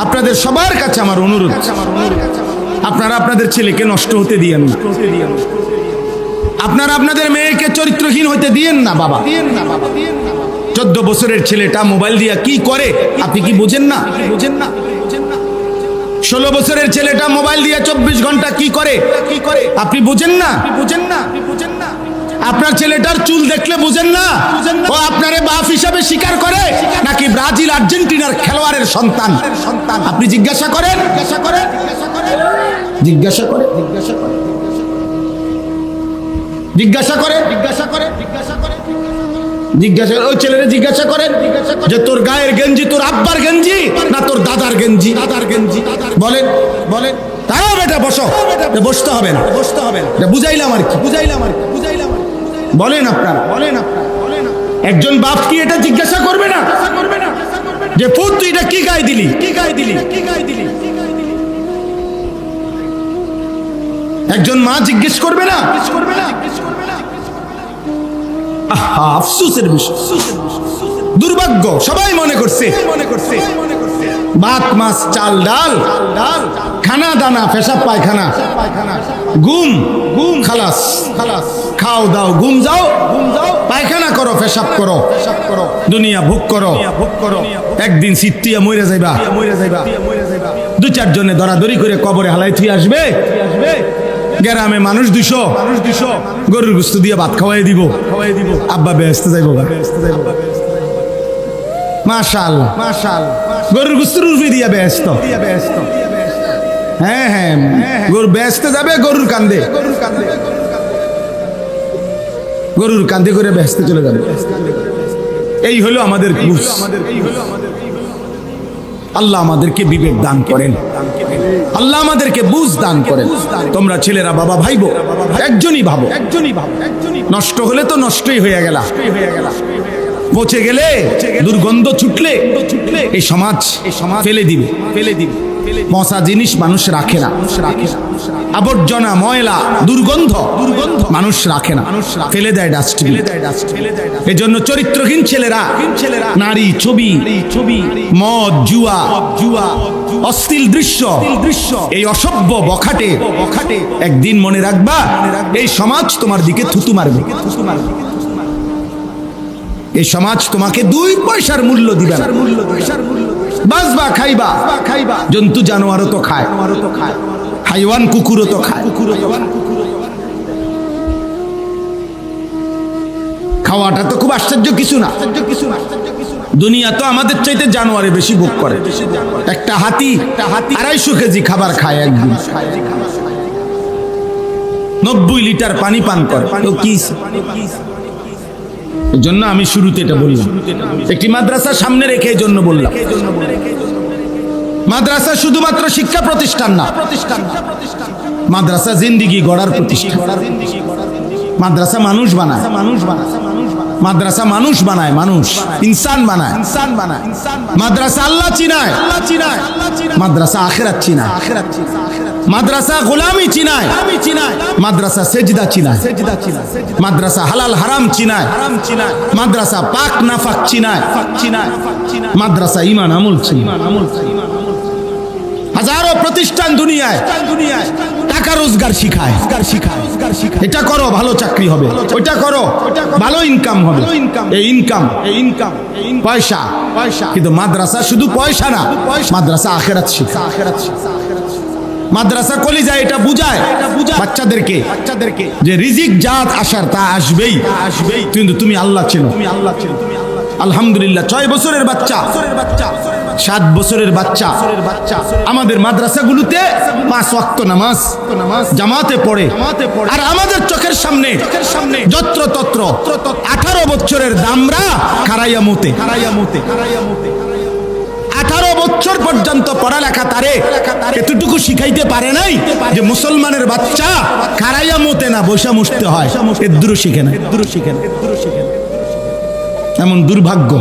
আপনাদের সবার কাছে আমার অনুরোধ, আপনারা আপনাদের ছেলেকে নষ্ট হতে দিয়েন না, আপনারা আপনাদের মেয়েকে চরিত্রহীন হতে দিয়েন না বাবা। 14 বছরের ছেলেটা মোবাইল দিয়া কি করে আপনি কি বুঝেন না? 16 বছরের ছেলেটা মোবাইল দিয়া 24 ঘন্টা কি করে আপনি বুঝেন না? আপনার ছেলেটার চুল দেখলে বুঝেন না ও আপনারে বাপ হিসাবে স্বীকার করে নাকি ব্রাজিল আর্জেন্টিনার খেলোয়াড়ের সন্তান? আপনি জিজ্ঞাসা করেন, ওই ছেলেরে জিজ্ঞাসা করেন যে তোর গায়ের গেঞ্জি তোর আব্বার গেঞ্জি না তোর দাদার গেঞ্জি? বলেন তাও বেটা বসো, বসতে হবে না, বুঝাইলাম আর কি। বলেন আপনারা, একজন বাপ কি এটা জিজ্ঞাসা করবে না যে পুত তুই এটা কি গায়ে দিলি? একজন মা জিজ্ঞেস করবে না? আফসোসের বিষয়, দুর্ভাগ্য। সবাই মনে করছে ভাত মাছ চাল ডাল খানা দানা পেশাব পায়খানা ঘুম খালাস, খাও দাও ঘুম যাও, পায়খানা করো পেশাব করো, দুনিয়া ভোগ করো, একদিন সিট্টিয়া মইরা যাইবা। 2-4 জনে দরাদরি করে কবরে হালাই থুই আসবে। গ্রামে মানুষ 200 গরুর গোশত দিয়ে ভাত খাওয়াই দিব, আব্বা বেহেশতে যাইব। মাশাআল্লাহ গরুর গোশত রুফি দিয়া বেহেশত। হ্যাঁ গরু বেহেশতে যাবে, গরুর কান্দে করে বেহেশতে চলে যাবে। এই হলো আমাদের বুঝ। আল্লাহ আমাদেরকে বিবেক দান করেন, আল্লাহ আমাদেরকে বুঝ দান করেন। তোমরা ছেলেরা বাবা ভাইবো একজনই ভাবো, নষ্ট হলে তো নষ্টই হয়ে গেল, পচে গেলে দুর্গন্ধ ছুটলে এই সমাজ ফেলে দিবে। পচা জিনিস মানুষ রাখে না, আবর্জনা ময়লা দুর্গন্ধ মানুষ রাখে না, ফেলে দেয় ডাস্টবিন। এই জন্য চরিত্রহীন ছেলেরা নারী ছবি, মদ জুয়া, অশ্লীল দৃশ্য, এই অসভ্য বখাটে একদিন মনে রাখবা এই সমাজ তোমার দিকে থুতু মারবে। এই সমাজ তোমাকে 2 পয়সার মূল্য দিবে না। বাঁচবা খাইবা, জন্তু জানোয়ারও তো খায়, হাইওয়ান কুকুরও তো খায়। খাওয়াটা তো খুব আশ্চর্য কিছু না। দুনিয়া তো আমাদের চাইতে জানোয়ারে বেশি ভোগ করে। একটা হাতি 250 কেজি খাবার খায় একদিন, 90 লিটার পানি পান করে। তো কি এই জন্য আমি শুরুতে এটা বললাম, একটি মাদ্রাসা সামনে রেখে এই জন্য বললাম। মাদ্রাসা শুধুমাত্র শিক্ষা প্রতিষ্ঠান না, মাদ্রাসা জিন্দিগি গড়ার প্রতিষ্ঠান। মাদ্রাসা মানুষ বানায়, মাদ্রাসা মানুষ বানায়, মানুষ ইনসান বানায়। মাদ্রাসা আল্লাহ চিনায়, মাদ্রাসা আখিরাত চিনায়। মাদ্রাসা গোলামি চিনায়, মাদ্রাসা সেজদা চিনায়। মাদ্রাসা হালাল হারাম চিনায়, মাদ্রাসা পাক নাফাক চিনায়। মাদ্রাসা ঈমান আমল চিনায়। হাজারো প্রতিষ্ঠান দুনিয়ায় টাকা রোজগার শিখায়, এটা করো ভালো চাকরি হবে, ওইটা করো ভালো ইনকাম হবে। এই ইনকাম পয়সা, কিন্তু মাদ্রাসা শুধু পয়সা না, মাদ্রাসা আখিরাত শিখায়। মাদ্রাসা কলিজায় এটা বুঝায় বাচ্চাদেরকে যে রিজিক জাত আসার তা আসবেই, কিন্তু তুমি আল্লাহ চেনো। আলহামদুলিল্লাহ 6 বছরের বাচ্চা, 7 বছরের বাচ্চা আমাদের মাদ্রাসাগুলোতে 5 ওয়াক্ত নামাজ জামাতে পড়ে। আর আমাদের চোখের সামনে যত্র তত্র 18 বছরের দামরা খারাইয়া মতে। 18 বছর পর্যন্ত পড়ালেখা তারে এতটুকু শিখাইতে পারে নাই যে মুসলমানের বাচ্চা খারাইয়া মতে না বৈশা মুছতে হয়, এদ্দুরু শিখে না। এমন দুর্ভাগ্য,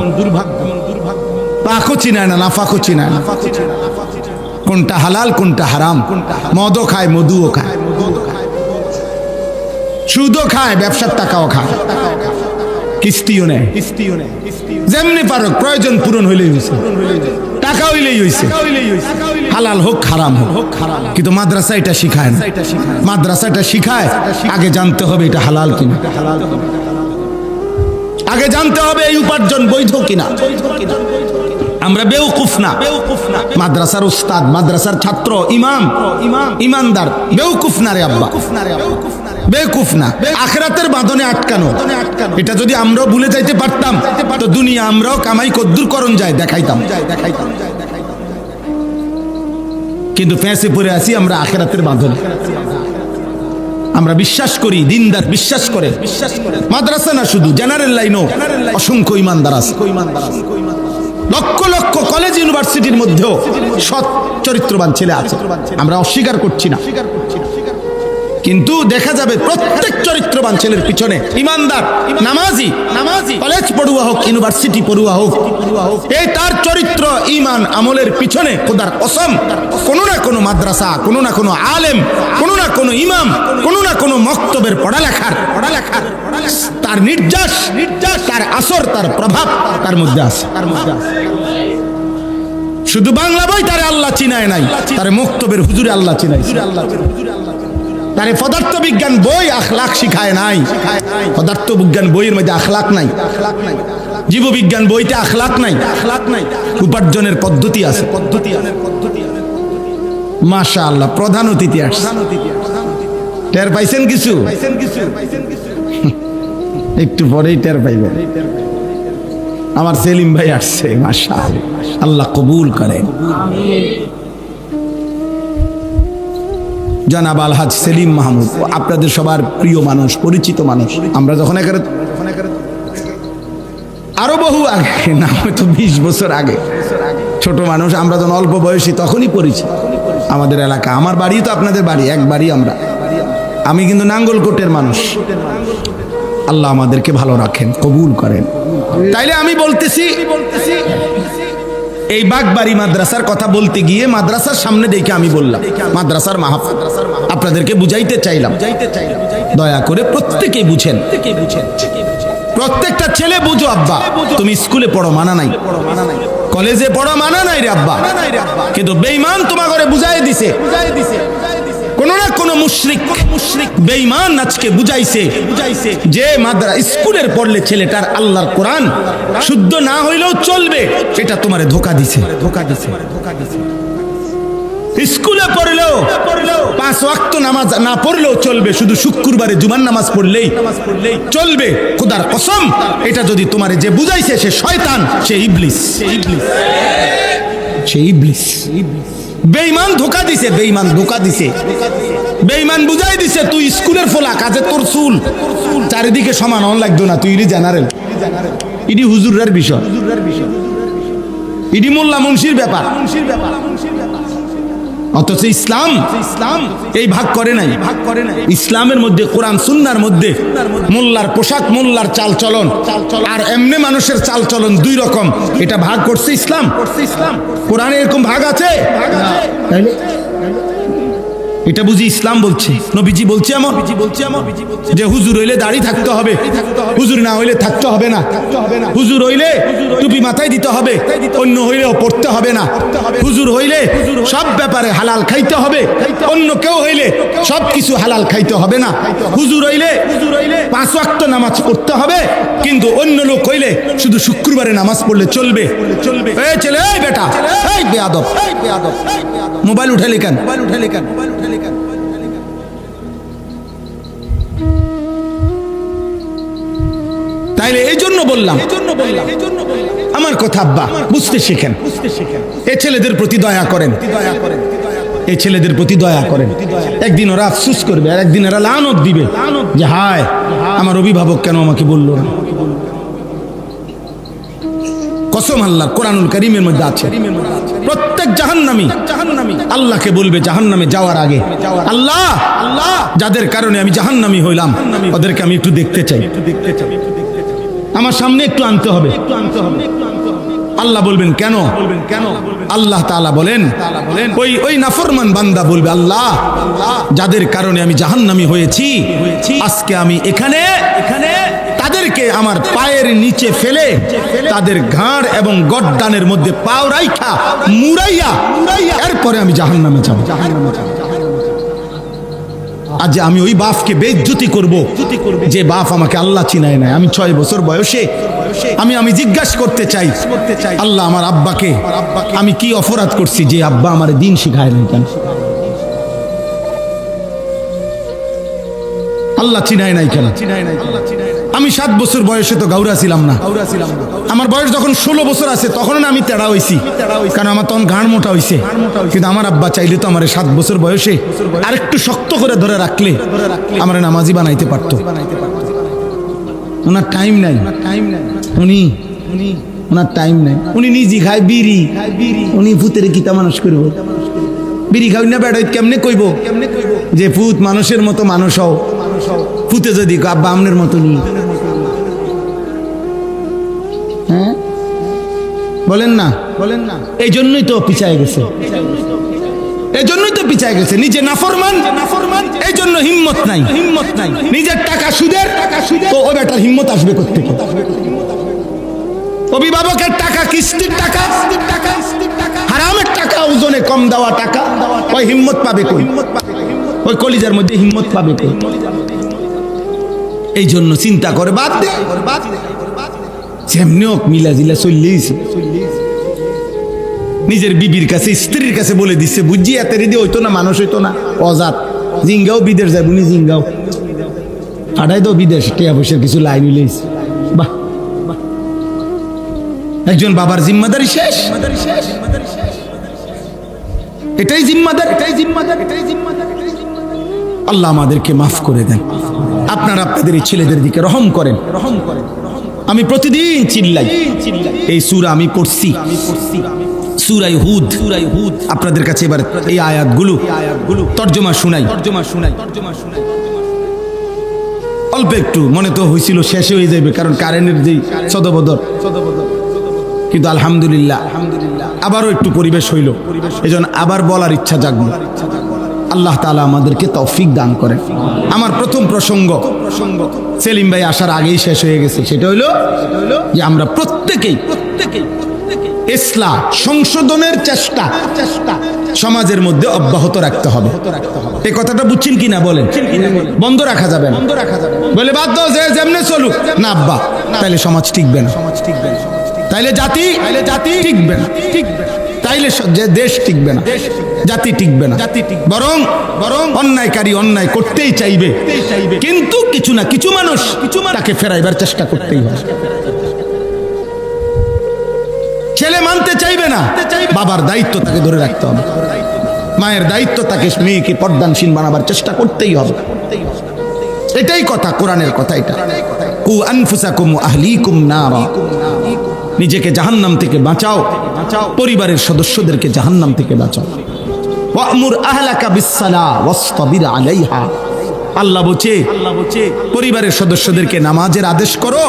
পাকও চিনায় না, নাফাকও চিনায় না, কোনটা হালাল কোনটা হারাম। মদও খায়, মধুও খায়, সুদও খায়, ব্যবসার টাকাও খায়, কিস্তিও নেয়। যেমনি পারো প্রয়োজন পূরণ হইলেই হয়েছে। টাকা হইলেই হইছে, হালাল হোক হারাম হোক, কিন্তু মাদ্রাসা এটা শিখায় না। মাদ্রাসাটা শিখায় আগে জানতে হবে এটা হালাল কিনা, আগে জানতে হবে এই উপার্জন বৈধ কিনা। আমরা বেউকুফ না, মাদ্রাসার উস্তাদ, মাদ্রাসার ছাত্র, ইমাম, ইমানদার বেউকুফ না রে আব্বা, বেকুফ না। আখিরাতের বাঁধনে আটকানো, এটা যদি আমরাও ভুলে যাইতে পারতাম তো দুনিয়া আমরাও কামাই কদ্দুর করণ যায় দেখাইতাম। কিন্তু ফ্যাঁসে পড়ে আছি আমরা আখিরাতের বাঁধনে। আমরা বিশ্বাস করি, দিনদার বিশ্বাস করে, মাদ্রাসা না শুধু জেনারেল লাইনও অসংখ্য ইমানদার আছে। লক্ষ লক্ষ কলেজ ইউনিভার্সিটির মধ্যেও সৎ চরিত্রবান ছেলে আছে, আমরা অস্বীকার করছি না। কিন্তু দেখা যাবে প্রত্যেক চরিত্রবান ছেলের পিছনে ইমানদার, নামাজি, কলেজ পড়ুয়া হোক, ইউনিভার্সিটি পড়ুয়া হোক, এই তার চরিত্র ইমান আমলের পিছনে খোদার কসম কোনো না কোনো মাদ্রাসা, কোনো না কোনো আলেম, কোনো না কোনো ইমাম, কোনো না কোনো মক্তবের পড়ালেখার তার নির্যাস, তার আসর, তার প্রভাব তার মধ্যে আছে। শুধু বাংলা বই তারে আল্লাহ চিনায় নাই, তারে মক্তবের হুজুরে আল্লাহ চিনায়। তারে পদার্থ বিজ্ঞান বই আখলাক শিখায় নাই, পদার্থ বিজ্ঞান বইয়ের মধ্যে আখলাক নাই, জীববিজ্ঞান বইতে আখলাক নাই। উপার্জনের পদ্ধতি আছে, মাশাআল্লাহ। প্রধান অতিথি আসছে, টের পাইছেন কিছু? একটু পরেই টের পাইবেন। আমার সেলিম ভাই আসছে, মাশাআল্লাহ, আল্লাহ কবুল করেন। জনাব আলহাজ সেলিম মাহমুদ, আপনাদের সবার প্রিয় মানুষ, পরিচিত মানুষ। আমরা যখন আরো বহু আগে, না হয়তো 20 বছর আগে, ছোট মানুষ আমরা যখন অল্প বয়সী তখনই পরিচিত। আমাদের এলাকা, আমার বাড়ি তো আপনাদের বাড়ি, এক বাড়ি আমরা। আমি কিন্তু নাঙ্গলকোটের মানুষ। আল্লাহ আমাদেরকে ভালো রাখেন, কবুল করেন। তাইলে আমি বলতেছি, এই বাগবাড়ি মাদ্রাসার কথা বলতে গিয়ে মাদ্রাসার সামনে দেখে আমি বললাম মাদ্রাসার মাহফিল, আপনাদেরকে বুঝাইতে চাইলাম। দয়া করে প্রত্যেকেই বুঝেন, প্রত্যেকটা ছেলে বুঝো। আব্বা তুমি স্কুলে পড়ো মানা নাই, কলেজে পড়ো মানা নাই রে আব্বা, কিন্তু বেঈমান তোমার ঘরে বুঝাই দিছে। কোন না কোন মুশরিক বেঈমান আজকে বুঝাইছে যে স্কুলের পড়লে ছেলেটার আল্লাহর কোরআন শুদ্ধ না হইলেও চলবে, এটা তোমারে ধোঁকা দিছে। স্কুলে পড়লেও 5 ওয়াক্ত নামাজ না পড়লেও চলবে, শুধু শুক্রবারে জুমার নামাজ পড়লেই চলবে। খোদার কসম, এটা যদি তোমারে যে বুঝাইছে সে শয়তান, সে ইবলিস, সে ইবলিস। বেঈমান ধোঁকা দিছে, বেঈমান ধোঁকা দিছে, বেঈমান বুঝাই দিছে তুই স্কুলের ফোলা, কাজে তোর চুল চারিদিকে সমান হন লাগতো না, তুই জেনারেল। ইডি হুজুরের বিষয়, ইডি মোল্লা মুন্সির ব্যাপার। অথচ ইসলাম এই ভাগ করে নাই। ইসলামের মধ্যে, কোরআন সুন্নাহর মধ্যে মোল্লার পোশাক, মোল্লার চাল চলন আর এমনি মানুষের চাল চলন 2 রকম, এটা ভাগ করছে ইসলাম। কোরআনে এরকম ভাগ আছে? এটা বুঝি ইসলাম বলছে, নবীজি বলছে এমন যে হুজুর হইলে দাড়ি থাকতে হবে, হুজুর না হইলে থাকতে হবে না, হুজুর হইলে টুপি মাথায় দিতে হবে, অন্য হইলেও পড়তে হবে না, হুজুর হইলে সব ব্যাপারে হালাল খাইতে হবে, অন্য কেউ হইলে সব কিছু হালাল খাইতে হবে না, হুজুর হইলে 5 ওয়াক্ত নামাজ পড়তে হবে, কিন্তু অন্য লোক হইলে শুধু শুক্রবারে নামাজ পড়লে চলবে। এই ছেলে, এই বেটা, এই বেয়াদব, মোবাইল উঠালি কেন? তাইলে এই জন্য বললাম আমার কথা আব্বা বুঝতে শেখেন, এই ছেলেদের প্রতি দয়া করেন, এই ছেলেদের প্রতি দয়া করেন। একদিন ওরা আফসোস করবে, আর একদিন ওরা লানত দিবে যে হায় আমার অভিভাবক কেন আমাকে বললো না। কসম আল্লাহ, কোরআনুল কারীমের মধ্যে আছে প্রত্যেক জাহান্নামী আল্লাহকে বলবে জাহান্নামে যাওয়ার আগে, আল্লাহ যাদের কারণে আমি জাহান্নামী হইলাম ওদেরকে আমি একটু দেখতে চাই, আমার সামনে একটু আনতে হবে। আল্লাহ বলবেন কেন? আল্লাহ তাআলা বলেন ওই নাফরমান বান্দা বলবে আল্লাহ যাদের কারণে আমি জাহান্নামী হয়েছি, আজকে আমি এখানে তাদেরকে আমার পায়ের নিচে ফেলে তাদের ঘাড় এবং গর্দানের মধ্যে পাও রাইখা মুড়াইয়া এরপরে আমি জাহান্নামে যাব। আজ আমি ওই বাপকে বেইজ্জতি করব যে বাপ আমাকে আল্লাহ চিনায় নাই। আমি 6 বছর বয়সে আমি জিজ্ঞাসা করতে চাই, আল্লাহ আমার আব্বাকে আমি কি অপরাধ করছি যে আব্বা আমার দিন শিখায় নাই কেন? আল্লাহ চিনায় নাই কেন? আমি 7 বছর বয়সে তো গাউরা ছিলাম না। আমার বয়স যখন 16 বছর আছে তখন আমি তেড়া হইছি, কারণ আমার তখন ঘাড় মোটা হইছে। কিন্তু আমার আব্বা চাইলে তো আমার 7 বছর বয়সে আরেকটু শক্ত করে ধরে রাখলে আমার নামাজি বানাইতে পারতো। ওনার টাইম নাই, ওনার টাইম নাই। উনি নিজে খায় বিড়ি, উনি ভূতের কিতা মানুষ করবো? বিড়ি খাই না বেড়াই কেমনে কইব যে ভূত মানুষের মতো মানুষ হও? ভূতে যদি আব্বা আমনের মতো নি, হ্যাঁ বলেন না? এই জন্যই তো পিছায় গেছে, নিজে নাফরমান, এই জন্য হিম্মত নাই। নিজের টাকা সুদের, তো ও বেটার হিম্মত আসবে কোত্থেকে? অভিভাবকের টাকা, কিস্তির টাকা, হারামের টাকা, ওজনে কম দেওয়া টাকা, ওই হিম্মত পাবে কই? ওই কলিজার মধ্যে হিম্মত পাবে কই? এই জন্য চিন্তা করে বাদ দে, যেমনি হোক মিলা জিলা চললেইছে। নিজের বিবির কাছে, স্ত্রীর কাছে বলে দিচ্ছে, বুঝছি এত রেডি হইতো না, মানুষ হইতো না, অজাত। জিঙ্গাও বিদেশ যায়, বুনি জিঙ্গাও ফাটাই তো বিদেশ, টিয়া পয়সার কিছু লাইন লইছে। বাহ, একজন বাবার জিম্মাদারি শেষ। এটাই জিম্মাদার। আল্লাহ আমাদেরকে মাফ করে দেন। আপনারা আপনাদের এই ছেলেদের দিকে রহম করেন। আমি প্রতিদিন চিল্লাই, এই সূরা আমি পড়ছি, সূরা হুদ। আপনাদের কাছে এবার এই আয়াতগুলো তর্জমা শুনাই। অল্প একটু মনে তো হয়েছিল শেষে হয়ে যাবে, কারণ কারেন্টের যেই সদবদর, কিন্তু আলহামদুলিল্লাহ আবারও একটু পরিবেশ হইল, এজন্য আবার বলার ইচ্ছা জাগলো। আল্লাহ তাআলা আমাদেরকে তৌফিক দান করেন। আমার প্রথম প্রসঙ্গ সেলিম ভাই আসার আগেই শেষ হয়ে গেছে, সেটা হইলো যে আমরা প্রত্যেকেই ইসলাম সংশোধনের চেষ্টা সমাজের মধ্যে অব্যাহত রাখতে হবে। এই কথাটা বুঝছেন কিনা বলেন? বন্ধ রাখা যাবে না। বলে বাধ্য যে যেমনে চলুক না আব্বা, তাইলে সমাজ টিকবে না, তাইলে জাতি টিকবে না, তাইলে দেশ টিকবে না, জাতি টিকবে না। বরং অন্যায়কারী অন্যায় করতেই চাইবে, কিন্তু কিছু না কিছু মানুষ তাকে ফেরাইবার চেষ্টা করতেই হবে। ছেলে মানতে চাইবে না, বাবার দায়িত্ব তাকে ধরে রাখতে হবে, মায়ের দায়িত্ব তাকে মেয়েকে পর্দানশীল বানাবার চেষ্টা করতেই হবে। এটাই কথা, কোরআনের কথা এটা। কু আনফুসাকুম ওয়া আহলিকুম নারা, নিজেকে জাহান্নাম থেকে বাঁচাও, পরিবারের সদস্যদেরকে জাহান্নাম থেকে বাঁচাও। ওয়া'মুর আহলাকা বিস-সালাহ ওয়াসতাবির আলাইহা, আল্লাহ বলছে পরিবারের সদস্যদেরকে নামাজের আদেশ করো,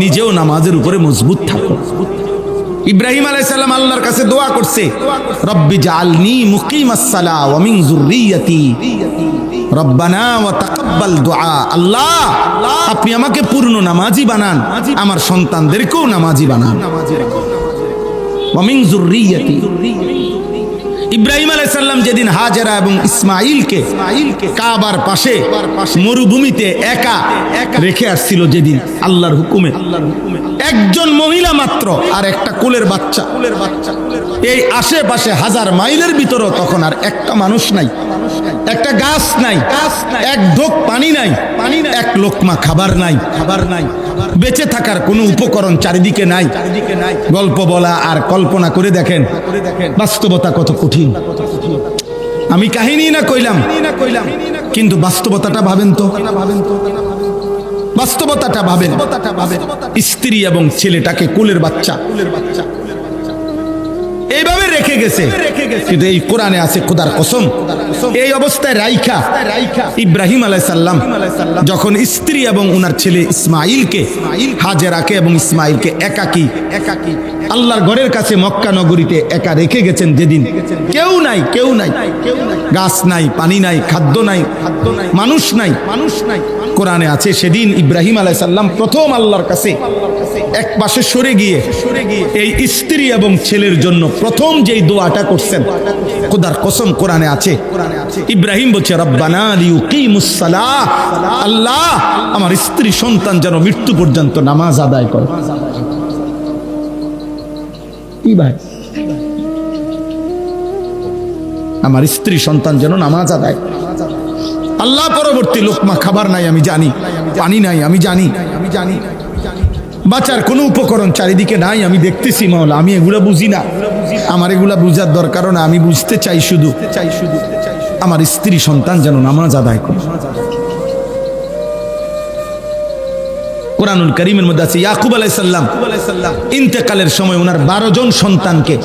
নিজেও নামাজের উপরে মজবুত থাকো। ইব্রাহিম আলাইহিস সালাম আল্লাহর কাছে দোয়া করছে, রব্বি জাআলনি মুকিমাস-সালাহ ওয়া মিন যুররিয়াতি রব্বানা ওয়া তাকাব্বাল দুআ। আল্লাহ, আপনি আমাকে পূর্ণ নামাজি বানান, আমার সন্তানদেরকেও নামাজি বানান। ওয়া মিন যুররিয়াতি, ইব্রাহিম আলাইহিস সালাম যেদিন হাজেরা এবং ইসমাঈলকে কাবার পাশে মরুভূমিতে একা রেখে আসছিল, যেদিন আল্লাহর হুকুমে, একজন মহিলা মাত্র আর একটা কোলের বাচ্চা, এই আশেপাশে 1000 মাইলের ভিতরেও তখন আর একটা মানুষ নাই, একটা গাছ নাই, এক ঢোক পানি নাই, এক লোকমা খাবার নাই, বেঁচে থাকার কোনো উপকরণ চারিদিকে নাই। গল্প বলা আর কল্পনা করে দেখেন বাস্তবতা কত কঠিন। আমি কাহিনী না কইলাম, কিন্তু বাস্তবতাটা ভাবেন তো, বাস্তবতাটা ভাবেন। স্ত্রী এবং ছেলেটাকে কোলের বাচ্চা এইভাবে রেখে গেছে, কিন্তু এই কোরআনে আছে খোদার কসম, এই অবস্থায় রাইখা ইব্রাহিম আলাইহিস সালাম যখন স্ত্রী এবং ওনার ছেলে ইসমাঈলকে, হাজেরাকে এবং ইসমাঈলকে একাকী আল্লাহর ঘরের কাছে মক্কা নগরীতে একা রেখে গেছেন যেদিন কেউ নাই, কেউ নাই, গাছ নাই, পানি নাই, খাদ্য নাই, মানুষ নাই, কোরআনে আছে সেদিন ইব্রাহিম আলাইহিস সালাম প্রথম আল্লাহর কাছে এক পাশে সরে গিয়ে এই স্ত্রী এবং ছেলের জন্য প্রথম যেই দোয়াটা করছেন, খোদার কসম কোরআনে আছে, ইব্রাহিম বলছে রব্বানা লিউকিমুস সালাহ, আল্লাহ আমার স্ত্রী সন্তান যেন মৃত্যু পর্যন্ত নামাজ আদায় করে। কি ভাই, আমার স্ত্রী সন্তান যেন নামাজ আদায়। আল্লাহ পরবর্তী লোকমা খাবার নাই আমি জানি, পানি নাই আমি জানি, বাঁচার কোনো উপকরণ চারিদিকে নাই আমি দেখতেছি মাওলা, আমি এগুলা বুঝি না, আমার এগুলা বুঝার দরকার না, আমি বুঝতে চাই শুধু আমার স্ত্রী সন্তান যেন নামাজ আদায় করে। কুরআনুল কারীমের মধ্যে আছে ইয়াকুব আলাইহিস সালাম ইন্তেকালের সময় ওনার 12 জন সন্তানকে,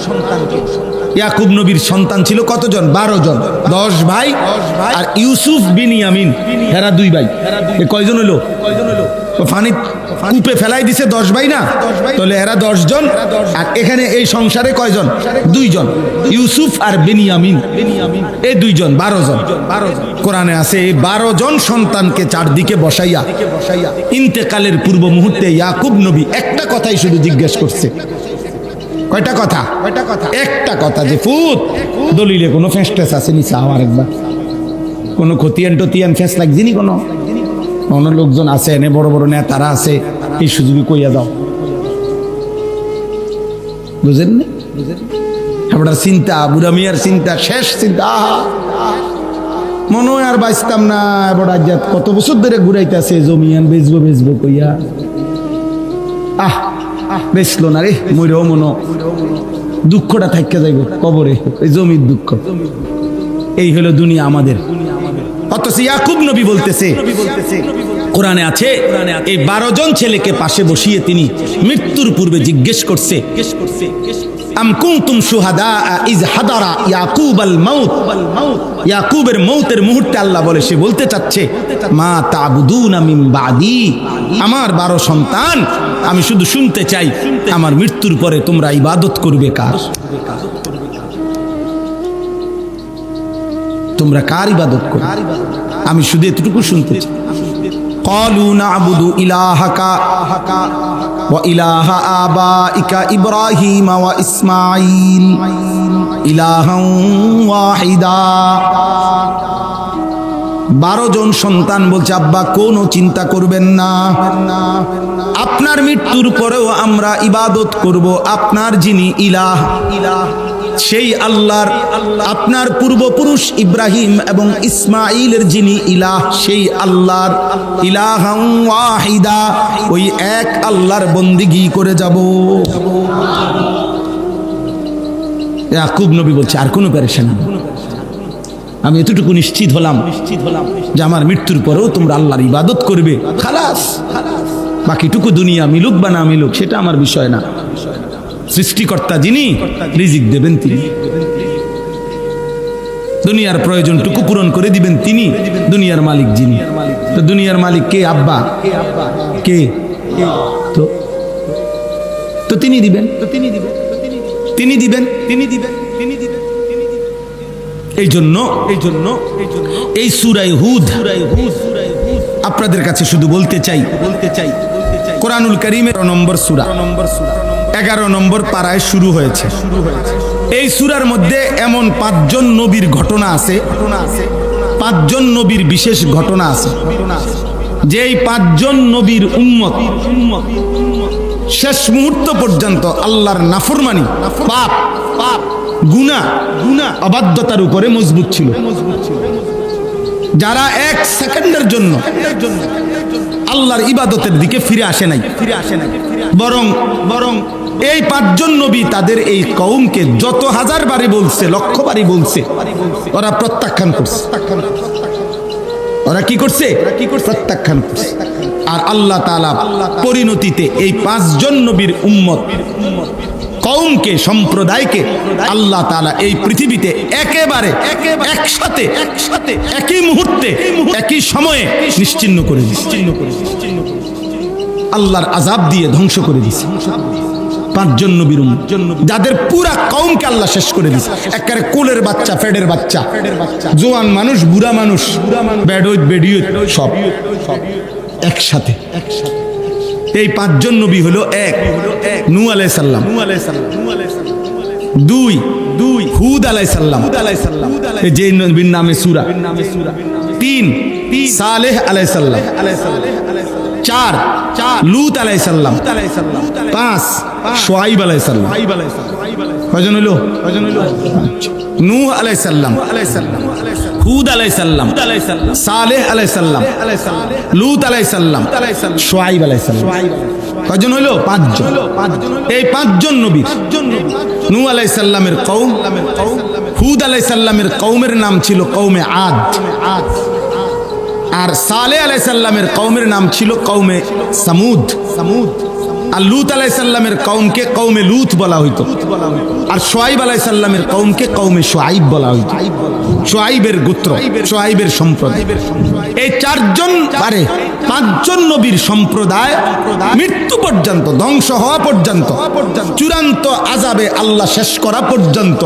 ইয়াকুব নবীর সন্তান ছিল কতজন? 12 জন, 10 ভাই আর ইউসুফ বিনিয়ামিন, এরা 2 ভাই। এ কয়জন হলো? ফানি কূপে ফেলাই দিছে 10 ভাই না, তাহলে এরা 10 জন। আর এখানে এই সংসারে কয়জন? 2 জন, ইউসুফ আর বিনিয়ামিন, এই 2 জন, 12 জন। কোরআনে আছে এই 12 জন সন্তানকে চারদিকে বসাইয়া ইন্তেকালের পূর্ব মুহূর্তে ইয়াকুব নবী একটা কথাই শুধু জিজ্ঞেস করছে। কয়টা কথা? একটা কথা, যে ফুত দলিলে কোনো ফেস্টেস আছে নি? চাও আরেকবার, কোনো খতিয়ান টতিয়ান ফেস লাগছে নি? কোনো লোকজন আছে এনে, বড় বড় নেতারা আছে, এই সুযোগে কইয়া দাও। বুঝেন না? আপনার চিন্তা, বুড়া মিয়ার চিন্তা, শেষ চিন্তা, মনে হয় আর বাঁচতাম না। এবার কত বছর ধরে ঘুরাইতেছে জমিয়ান বেচবো কইয়া, বেচলো না রে, মরেও মনো দুঃখটা থাইকা যাইব কবরে, এই জমির দুঃখ। এই হলো দুনিয়া আমাদের। অথচ ইয়াকুব নবী বলতেছে, কোরআনে আছে এই 12 জন ছেলেকে পাশে বসিয়ে তিনি মৃত্যুর পূর্বে জিজ্ঞেস করছে, আম কুনতুম শুহাদা ইজ হাদারা ইয়াকুবাল মাউত, ইয়াকুবের মৌতের মুহূর্তে আল্লাহ বলে, সে বলতে চাচ্ছে মা তা'বুদুনা মিন বাদি, আমার 12 সন্তান, আমি শুধু শুনতে চাই আমার মৃত্যুর পরে তোমরা ইবাদত করবে কার? তোমরা কার ইবাদত করবে? আমি শুধু এতটুকু শুনতে চাই। ক্বালু না'বুদু ইলাহাকা ওয়া ইলাহা আবাইকা ইব্রাহিম ওয়া ইসমাঈল ইলাহান ওয়াহিদা। 12 জন সন্তান বলছে, আব্বা কোনো চিন্তা করবেন না, আপনার মৃত্যুর পরেও আমরা ইবাদত করব আপনার যিনি ইলাহ, সেই আল্লাহর, আপনার পূর্বপুরুষ ইব্রাহিম এবং ইসমাইলের যিনি ইলাহ, সেই আল্লাহর, ইলাহান ওয়াহিদা, ওই এক আল্লাহর বন্দিগি করে যাব। ইয়াকুব নবী বলছে আর কোনো পেরেশানি নেই, আমি এতটুকু নিশ্চিত হলাম যে আমার মৃত্যুর পরেও তোমরা আল্লাহর ইবাদত করবে, খালাস। বাকিটুকু দুনিয়া মিলুক বা না মিলুক সেটা আমার বিষয় না। সৃষ্টিকর্তা যিনি, রিজিক দেবেন তিনি, দুনিয়ার প্রয়োজনটুকু পূরণ করে দিবেন তিনি, দুনিয়ার মালিক যিনি। তো দুনিয়ার মালিক কে? আব্বা কে? তো তিনি দিবেন, তিনি দিবেন। এই জন্য এই সূরা হুদ আপনাদের কাছে শুধু বলতে চাই, কোরআনুল কারীমের 9 নম্বর সূরা, 11 নম্বর পারায় শুরু হয়েছে। এই সূরার মধ্যে এমন 5 জন নবীর ঘটনা আছে, 5 জন নবীর বিশেষ ঘটনা আছে, যেই 5 জন নবীর উম্মত শেষ মুহূর্ত পর্যন্ত আল্লাহর নাফরমানি, পাপ, গুনাহ, অবাধ্যতার উপরে মজবুত ছিল। যারা 1 সেকেন্ডের জন্য আল্লাহর ইবাদতের দিকে ফিরে আসে নাই, বরং এই 5 জন নবী তাদের এই কওমকে যত হাজার বারে বলছে, লক্ষ বারে বলছে, ওরা প্রত্যাখ্যান করছে। ওরা কি করছে? প্রত্যাখ্যান করছে। আর আল্লাহ তাআলা পরিণতিতে এই 5 জন নবীর উম্মত কওমকে, সম্প্রদায়কে আল্লাহ তাআলা এই পৃথিবীতে একেবারে একসাথে একই মুহূর্তে একই সময়ে নিশ্চিহ্ন করে দিয়েছে, আল্লাহর আযাব দিয়ে ধ্বংস করে দিয়েছে। পাঁচজন নবীর উম্মত, যাদের পুরা কওমকে আল্লাহ শেষ করে দিয়েছে। একেবারে কোলের বাচ্চা, ফেডের বাচ্চা, জোয়ান মানুষ, বুড়া মানুষ, বেডউইট বেডিউইট সব একসাথে। এই পাঁচজন নবী হলো এক, নূহ আলাইহিস সালাম, দুই হুদ আলাইহিস সালাম, এই যে নবীর নামে সূরা, তিন সালেহ আলাইহিস সালাম, চার লূত আলাইহিস সালাম, পাঁচ শুআয়ব আলাইহিস সালাম। কয়জন হইলো? নূহ আলাইহিস সালাম, হুদ আলাইহিস সালাম, সালেহ আলাইহিস সালাম, লূত আলাইহিস সালাম, শুআয়ব আলাইহিস সালাম। কয়জন হইলো? পাঁচজন। এই পাঁচজন নবী, নূহ আলাইহিস সালামের কওম, হুদ আলাইহিস সালামের কওমের নাম ছিল কওমে আদ, আর সালেহ আলাইহিস সালামের কওমের নাম ছিল কওমে সামুদ, আর লূত আলাইহিস সালামের কওমকে কওমে লূত বলা হইতো, আর শুআয়ব আলাইহিস সালামের কওমকে কওমে শুআয়ব বলা হইতো। শুআয়বের গোত্র, শুআয়বের সম্প্রদায়। এই চারজন পারে পাঁচজন নবীর সম্প্রদায় মৃত্যু পর্যন্ত, ধ্বংস হওয়া পর্যন্ত, চূড়ান্ত আযাবে আল্লাহ শেষ করা পর্যন্ত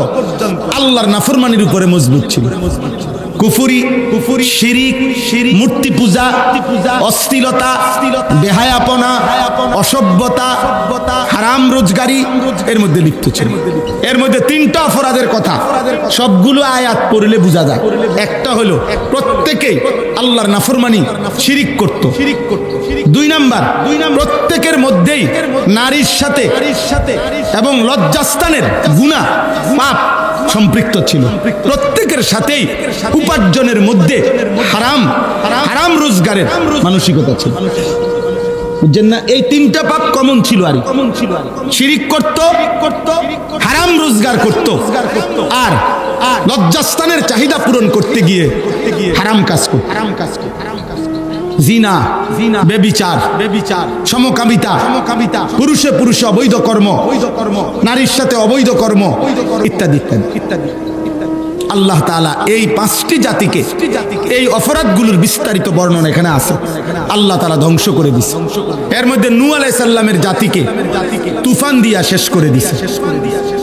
আল্লাহর নাফরমানির উপরে মজবুত ছিল। কুফরি, শিরিক, মূর্তি পূজা, অশ্লীলতা, বেহায়াপনা, অসভ্যতা, হারাম রোজগারি এর মধ্যে লিপ্ত ছিল। এর মধ্যে তিনটা অপরাধের কথা সবগুলো আয়াত পড়লে বোঝা যায়। একটা হলো প্রত্যেকেই আল্লাহর নাফরমানি, শিরিক করত। দুই নাম্বার, প্রত্যেকের মধ্যেই নারীর সাথে এবং লজ্জাস্থানের গুনাহ, পাপ সম্পৃক্ত ছিল। প্রত্যেকের সাথেই উপার্জনের মধ্যে হারাম রোজগারের মানসিকতা ছিল। বুঝছেন না? এই তিনটা পাপ কমন ছিল। আর শিরিক করত, হারাম রোজগার করত, আর লজ্জাস্থানের চাহিদা পূরণ করতে গিয়ে হারাম কাজ করত। জিনা, বেবিচার, সমকামিতা, পুরুষে পুরুষে অবৈধ কর্ম, নারীর সাথে অবৈধ কর্ম ইত্যাদি ইত্যাদি। আল্লাহ তাআলা এই পাঁচটি জাতিকে, এই অপরাধগুলোর বিস্তারিত বর্ণনা এখানে আছে। আল্লাহ তাআলা ধ্বংস করে দিয়েছে। এর মধ্যে নূহ আলাইহিস সালামের জাতিকে তুফান দিয়া শেষ করে দিয়েছে।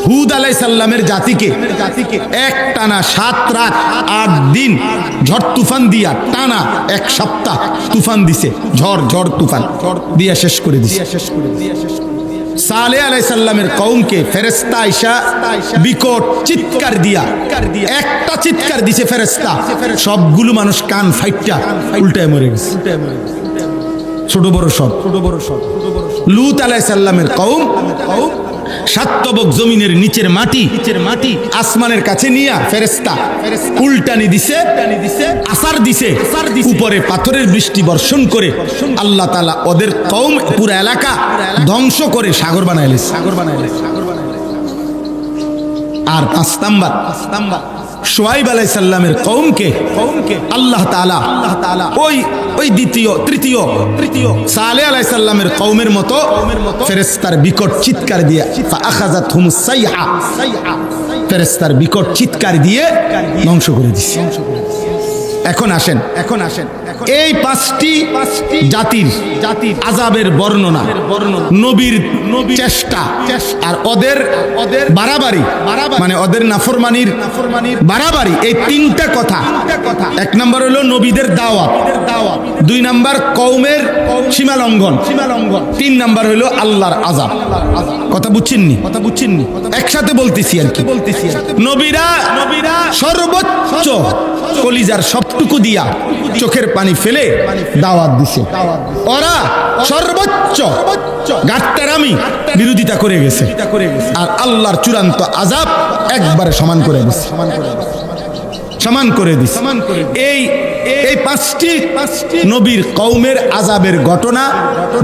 হুদ আলাইহিস সালামের জাতিকে একটানা 7 রাত 8 দিন ঝড় তুফান দিয়া টানা 1 সপ্তাহ তুফান দিছে, ঝড় তুফান দিয়া শেষ করে দিছে। সালেহ আলাইহিস সালামের কওমকে ফেরেশতা আইসা বিকট চিৎকার দিয়া, একটা চিৎকার দিছে ফেরেশতা, সবগুলো মানুষ কান ফাইটা উল্টায় মরে গেছে, ছোট বড় সব। লূত আলাইহিস সালামের কওম সাতবক জমিনের নিচের মাটি আসমানের কাছে নিয়া ফেরেশতা উল্টানি দিছে, আসার দিছে, উপরে পাথরের বৃষ্টি বর্ষণ করে আল্লাহ তাআলা ওদের কওম পুরো এলাকা ধ্বংস করে সাগর বানাইলেন। আর 5 নাম্বার, শুআয়ব আলাইহিস সালামের কওমকে আল্লাহ তাআলা ওই তৃতীয় সালেহ আলাইহিস সালামের কওমের মতো ফেরেশতার বিকট চিৎকার দিয়ে ফাআখাযাতহুমুস সাইহা, ফেরেশতার বিকট চিৎকার দিয়ে ধ্বংস করে দিয়েছে। এখন আসেন এই পাঁচটি জাতির আযাবের বর্ণনা, নবীর চেষ্টা আর ওদের বাড়াবাড়ি, মানে ওদের নাফরমানির বাড়াবাড়ি, এই তিনটা কথা। 1 নাম্বার হলো নবীদের দাওয়াত, 2 নাম্বার কওমের সীমা লঙ্ঘন, 3 নাম্বার হলো আল্লাহর আযাব। কথা বুঝছেননি? একসাথে বলতেছি আর কি। নবীরা সর্বোচ্চ কলিজার সবটুকু দিয়া চোখের পানি ফেলে দাওয়াত দিছে। ওরা সর্বোচ্চ গাট্টারামি বিরোধিতা করে গেছে, আর আল্লাহর চূড়ান্ত আযাব একবারে সমান করে দিছে। এই পাঁচটি নবীর কওমের আযাবের ঘটনা,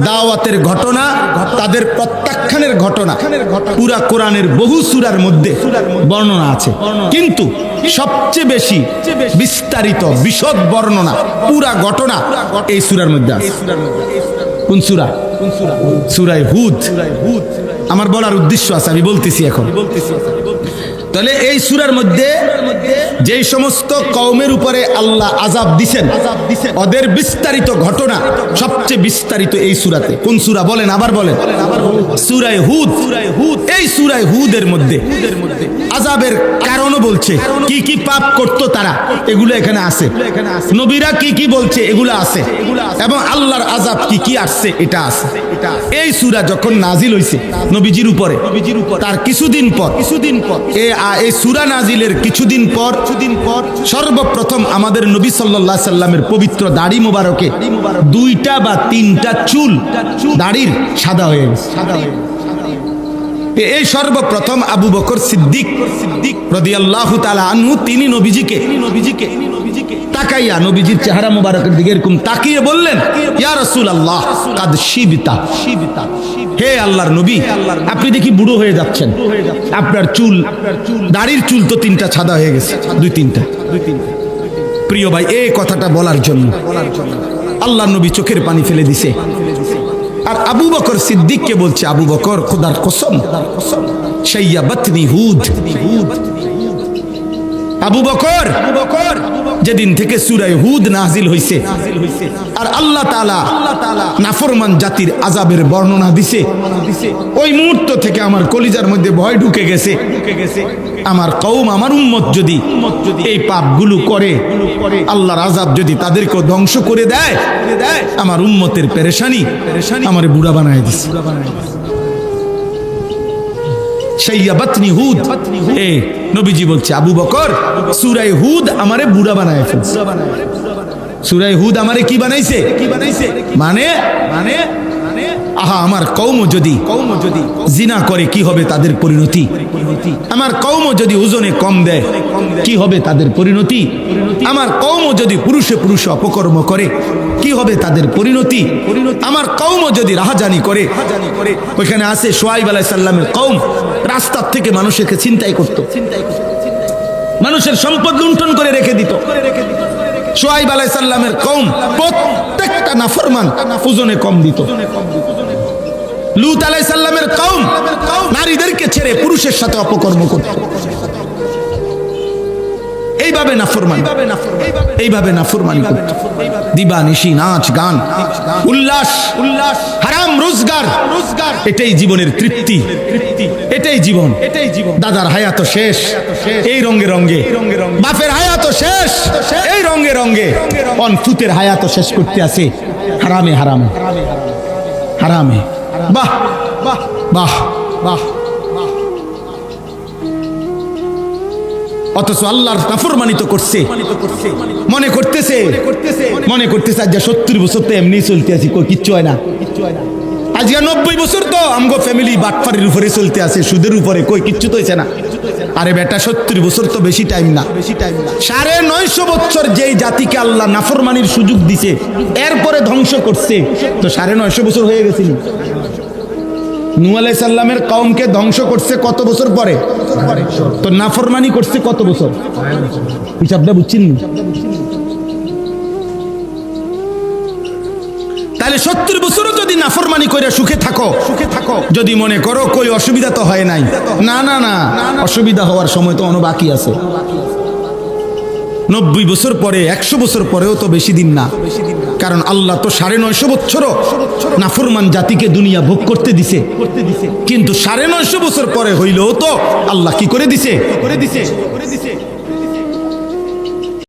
দাওয়াতের ঘটনা, তাদের প্রত্যাখ্যানের ঘটনা পুরা কোরআনের বহু সূরার মধ্যে বর্ণনা আছে, কিন্তু সবচেয়ে বেশি বিস্তারিত বিশদ বর্ণনা পুরা ঘটনা এই সূরার মধ্যে আছে। কোন সূরা? সূরা হুদ। আমার বলার উদ্দেশ্য আছে, আমি বলতেছি এখন। তাহলে এই সূরার মধ্যে যেই সমস্ত কওমের উপরে আল্লাহ আযাব দিছেন ওদের বিস্তারিত ঘটনা সবচেয়ে বিস্তারিত এই সূরাতে। কোন সূরা বলেন, আবার বলেন? সূরা হুদ। এই সূরা হুদের মধ্যে আযাবের কারণও বলছে, কি কি পাপ করত তারা, এগুলো এখানে আছে। নবীরা কি কি বলছে এগুলো আছে, এবং আল্লাহর আযাব কি কি আসছে এটা আছে। এই সূরা যখন নাজিল হইছে নবীজির উপরে, তার কিছুদিন পর এই সূরা নাজিলের কিছুদিন পর সর্বপ্রথম আমাদের নবী সাল্লাল্লাহু আলাইহি সাল্লামের পবিত্র দাড়ি মোবারকে 2টা বা 3টা চুল দাড়ির সাদা হয়ে গেছে। এই সর্বপ্রথম আবু বকর সিদ্দিক রাদিয়াল্লাহু তাআলা আনহু তিনি নবীজিকে তাকাইয়া নবীজির চেহারা মোবারকের দিকে এরকম তাকিয়ে বললেন, ইয়া রাসূলুল্লাহ কাদ শিবতা। হে আল্লাহর নবী, আপনি দেখি বুড়ো হয়ে যাচ্ছেন, আপনার চুল দাড়ির চুল তো 3টা সাদা হয়ে গেছে, 2-3টা। প্রিয় ভাই, এই কথাটা বলার জন্য আল্লাহর নবী চোখের পানি ফেলে দিছে। আর আবু বকর সিদ্দিককে বলছে, আবু বকর খোদার কসম শাইয়াবাতনি হুদ। আবু বকর যেদিন থেকে সূরা হুদ নাজিল হইছে আর আল্লাহ তাআলা নাফরমান জাতির আযাবের বর্ণনা দিছে, ওই মুহূর্ত থেকে আমার কলিজার মধ্যে ভয় ঢুকে গেছে। আমার কওম, আমার উম্মত যদি এই পাপগুলো করে, আল্লাহর আযাব যদি তাদেরকে ধ্বংস করে দেয়, আমার উম্মতের পেরেশানি আমার বুড়া বানায় দিছে। শাইয়াবাতনি হুদ। এ নবীজি বলছে, আবু বকর সূরা হুদ আমারে বুড়া বানায় ফেলছে। সূরা হুদ আমারে কি বানাইছে? মানে আহা, আমার কওম যদি জিনা করে কি হবে তাদের পরিণতি? আমার কওম যদি ওজনে কম দেয় কি হবে তাদের পরিণতি? আমার কওম যদি পুরুষে অপকর্ম করে কি হবে তাদের পরিণতি? আমার কওম যদি রাহাজানি করে, ওইখানে আছে শুআয়ব আলাইহিস সালামের কওম রাস্তার থেকে মানুষকে ছিনতাই করত, মানুষের সম্পদ লুণ্ঠন করে রেখে দিত। শুআয়ব আলাইহিস সালামের কওম প্রত্যেকটা নাফরমান ওজনে কম দিত। লূত আলাইহিস সালামের কওম নারীদেরকে ছেড়ে পুরুষের সাথে অপকর্ম করত। এইভাবে নাফরমানি করত। দিবানিশি নাচ গান উল্লাস হারাম রোজগার, এটাই জীবনের তৃপ্তি, এটাই জীবন। দাদার হায়াত শেষ এই রঙে রঙে, বাপের হায়াত শেষ এই রঙে রঙে, অনফুতের হায়াত শেষ করতে আছে হারামে হারামে হারামে। বাহ বাহ বাহ বাহ। অথচ আল্লাহর নাফরমানি তো করছে, মনে করতেছে আজ 70 বছর তো এমনি চলতে আছি, কই কিচ্ছু হয় না। আজকে 90 বছর তো আমগো ফ্যামিলি বাটফারির উপরে চলতে আছে, সুদের উপরে, কই কিচ্ছু তো হইছে না। আরে বেটা, 70 বছর তো বেশি টাইম না। 950 বছর যেই জাতিকে আল্লাহ নাফরমানির সুযোগ দিছে এরপরে ধ্বংস করছে, তো 950 বছর হয়ে গেছিল। নূহ আলাইহিস সালামের কওমকে ধ্বংস করছে কত বছর পরে? তো নাফরমানি করছে কত বছর? হিসাবটা বুঝছেন? তাহলে 70 বছরও যদি নাফরমানি করে সুখে থাকো, যদি মনে করো কই অসুবিধা তো হয় নাই, না না না, অসুবিধা হওয়ার সময় তো অনেক বাকি আছে। 90 বছর পরে, 100 বছর পরেও তো বেশি দিন না। কারণ আল্লাহ তো 950 বছরও নাফরমান জাতিকে দুনিয়া ভোগ করতে দিছে, কিন্তু 950 বছর পরে হইলেও তো আল্লাহ কি করে দিছে?